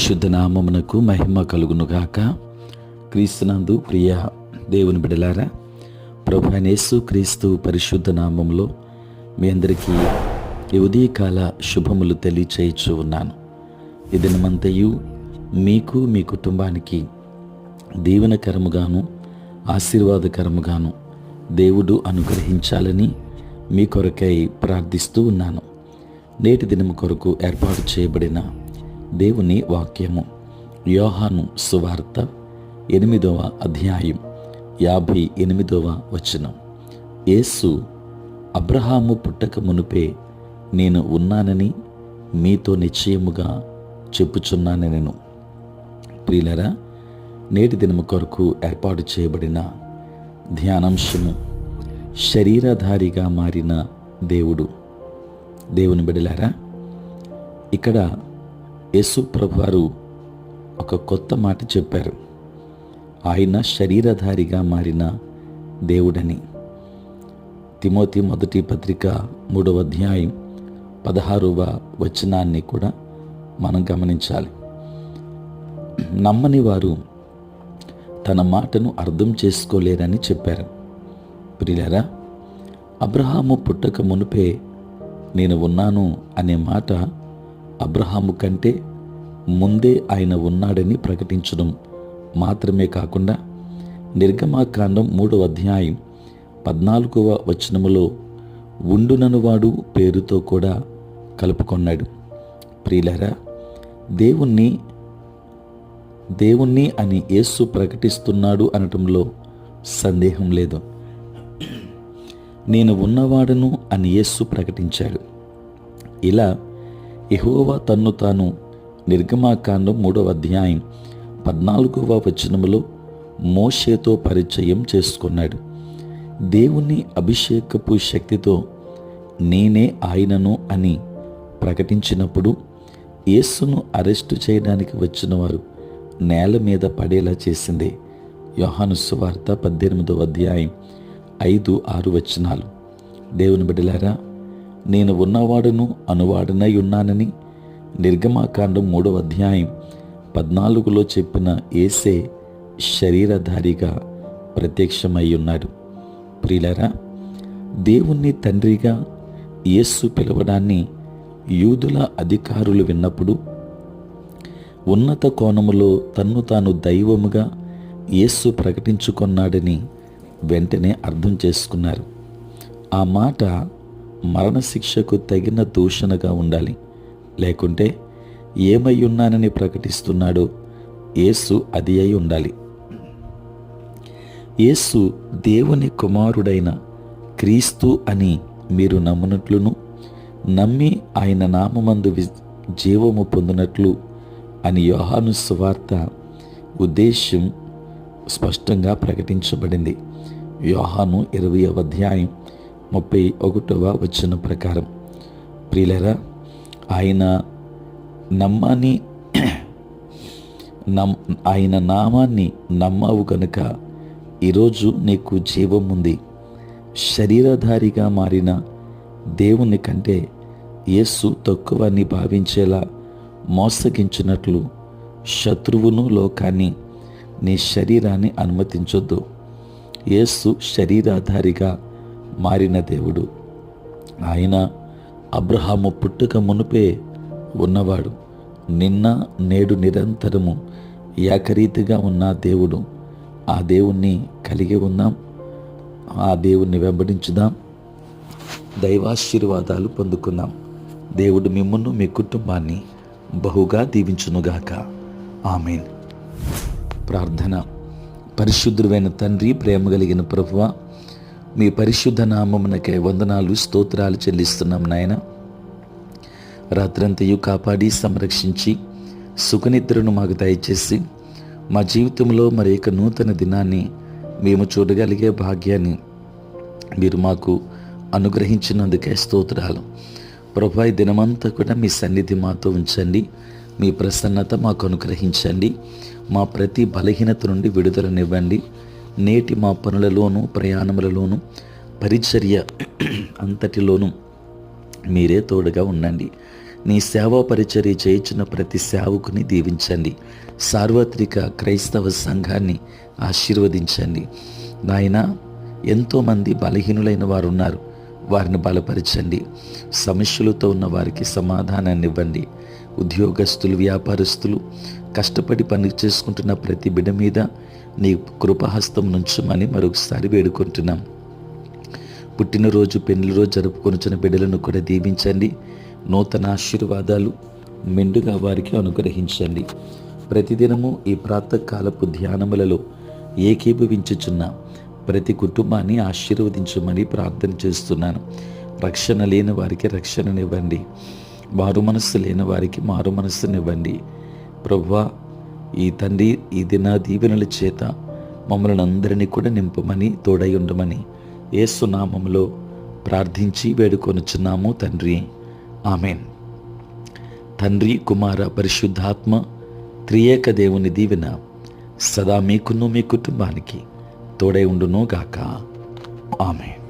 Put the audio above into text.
పరిశుద్ధ నామమునకు మహిమ కలుగునుగాక. క్రీస్తునందు ప్రియ దేవుని బిడలారా, ప్రభువైన యేసు క్రీస్తు పరిశుద్ధ నామములో మీ అందరికీ ఈ ఉదయకాల శుభములు తెలియచేయచ్చు ఉన్నాను. ఈ దినమంతయు మీకు మీ కుటుంబానికి దీవెనకరముగాను ఆశీర్వాదకరముగాను దేవుడు అనుగ్రహించాలని మీ కొరకై ప్రార్థిస్తూ ఉన్నాను. నేటి దినము కొరకు ఏర్పాటు చేయబడిన దేవుని వాక్యము యోహాను సువార్త 8వ అధ్యాయం 58వ వచనం. యేసు, అబ్రహాము పుట్టక మునుపే నేను ఉన్నానని మీతో నిశ్చయముగా చెప్పుచున్నానెను. ప్రియులరా, నేటి దినము కొరకు ఏర్పాటు చేయబడిన ధ్యానాంశము శరీరధారిగా మారిన దేవుడు. దేవుని బిడ్డలారా, ఇక్కడ యేసు ప్రభువారు ఒక కొత్త మాట చెప్పారు. ఆయన శరీరధారిగా మారిన దేవుడని. తిమోతి మొదటి పత్రిక 3వ అధ్యాయం 16వ వచనాన్ని కూడా మనం గమనించాలి. నమ్మని వారు తన మాటను అర్థం చేసుకోలేరని చెప్పారు. ప్రియులారా, అబ్రహాము పుట్టక మునుపే నేను ఉన్నాను అనే మాట అబ్రహాము కంటే ముందే ఆయన ఉన్నాడని ప్రకటించడం మాత్రమే కాకుండా నిర్గమాకాండం 3వ అధ్యాయం 14వ వచనములో ఉండుననువాడు పేరుతో కూడా కలుపుకొన్నాడు. ప్రియులారా, దేవుణ్ణి అని యేసు ప్రకటిస్తున్నాడు అనటంలో సందేహం లేదు. నేను ఉన్నవాడను అని యేసు ప్రకటించాడు. ఇలా యెహోవా తన్ను తాను నిర్గమాకాండం 3వ అధ్యాయం 14వ వచనములో మోషేతో పరిచయం చేసుకున్నాడు. దేవుని అభిషేకపు శక్తితో నేనే ఆయనను అని ప్రకటించినప్పుడు యేసును అరెస్టు చేయడానికి వచ్చిన వారు నేల మీద పడేలా చేసింది. యోహాను సువార్త 18వ అధ్యాయం 5-6 వచనాలు. దేవుని బిడ్డలారా, నేను ఉన్నవాడును అనువాడనై ఉన్నానని నిర్గమాకాండం 3వ అధ్యాయం 14లో చెప్పిన యేసే శరీరధారిగా ప్రత్యక్షమై ఉన్నాడు. ప్రియులారా, దేవుణ్ణి తండ్రిగా యేసు పిలవడాన్ని యూదుల అధికారులు విన్నప్పుడు ఉన్నత కోణములో తన్ను తాను దైవముగా యేసు ప్రకటించుకున్నాడని వెంటనే అర్థం చేసుకున్నారు. ఆ మాట మరణశిక్షకు తగిన దూషణగా ఉండాలి. లేకుంటే ఏమై ఉన్నానని ప్రకటిస్తున్నాడో యేసు అది అయి ఉండాలి. యేసు దేవుని కుమారుడైన క్రీస్తు అని మీరు నమ్మునట్లును, నమ్మి ఆయన నామమందు జీవము పొందినట్లు అని యోహాను సువార్త ఉద్దేశ్యం స్పష్టంగా ప్రకటించబడింది. యోహాను 20వ అధ్యాయం 31వ వచనం ప్రకారం. ప్రియులరా, ఆయన నామాన్ని నమ్మావు కనుక ఈరోజు నీకు జీవం ఉంది. శరీరధారిగా మారిన దేవుని కంటే యేసు తక్కువని భావించేలా మోసగించినట్లు శత్రువును లోకాన్ని నీ శరీరాన్ని అనుమతించొద్దు. యేసు శరీరాధారిగా మారిన దేవుడు. ఆయన అబ్రహాము పుట్టుక మునుపే ఉన్నవాడు. నిన్న నేడు నిరంతరము ఏకరీతిగా ఉన్న దేవుడు. ఆ దేవుణ్ణి కలిగి ఉందాం, ఆ దేవుణ్ణి వెంబడించుదాం, దైవాశీర్వాదాలు పొందుకుందాం. దేవుడు మిమ్మును మీ కుటుంబాన్ని బహుగా దీవించునుగాక. ఆమేన్. ప్రార్థన. పరిశుద్ధుడైన తండ్రి, ప్రేమ కలిగిన ప్రభువా, మీ పరిశుద్ధ నామమునకే వందనాలు, స్తోత్రాలు చెల్లిస్తున్నాం నాయన. రాత్రంతయు కాపాడి సంరక్షించి సుఖనిద్రను మాకు దయచేసి మా జీవితంలో మరి యొక్క నూతన దినాన్ని మేము చూడగలిగే భాగ్యాన్ని మీరు మాకు అనుగ్రహించినందుకే స్తోత్రాలు. ప్రభువా, ఈ దినమంతా కూడా మీ సన్నిధి మాతో ఉంచండి. మీ ప్రసన్నత మాకు అనుగ్రహించండి. మా ప్రతి బలహీనత నుండి విడుదలనివ్వండి. నేటి మా పనులలోనూ ప్రయాణములలోనూ పరిచర్య అంతటిలోనూ మీరే తోడుగా ఉండండి. నీ సేవా పరిచర్య చేయించిన ప్రతి సేవకుని దీవించండి. సార్వత్రిక క్రైస్తవ సంఘాన్ని ఆశీర్వదించండి. నాయన, ఎంతోమంది బలహీనులైన వారు ఉన్నారు, వారిని బలపరచండి. సమస్యలతో ఉన్న వారికి సమాధానాన్ని ఇవ్వండి. ఉద్యోగస్తులు, వ్యాపారస్తులు కష్టపడి పని చేసుకుంటున్న ప్రతి బిడ్డ మీద నీ కృపహస్తం నుంచమని మరొకసారి వేడుకుంటున్నాం. పుట్టినరోజు, పెళ్లిరోజు జరుపుకొనుచున్న బిడ్డలను కూడా దీవించండి. నూతన ఆశీర్వాదాలు మెండుగా వారికి అనుగ్రహించండి. ప్రతిదినము ఈ ప్రాతకాలపు ధ్యానములలో ఏకీభవించుచున్న ప్రతి కుటుంబాన్ని ఆశీర్వదించమని ప్రార్థన చేస్తున్నాను. రక్షణ లేని వారికి రక్షణనివ్వండి. మారు మనస్సు లేని వారికి మారు మనస్సునివ్వండి. ప్రభువా, ఈ తండ్రి ఈ దిన దీవెనల చేత మమ్మల్ని అందరినీ కూడా నింపమని, తోడై ఉండమని యేసు నామములో ప్రార్థించి వేడుకొనుచున్నాము తండ్రి. ఆమేన్. తండ్రి, కుమార, పరిశుద్ధాత్మ త్రియేక దేవుని దీవెన సదా మీకును మీ కుటుంబానికి తోడై ఉండును గాక. ఆమేన్.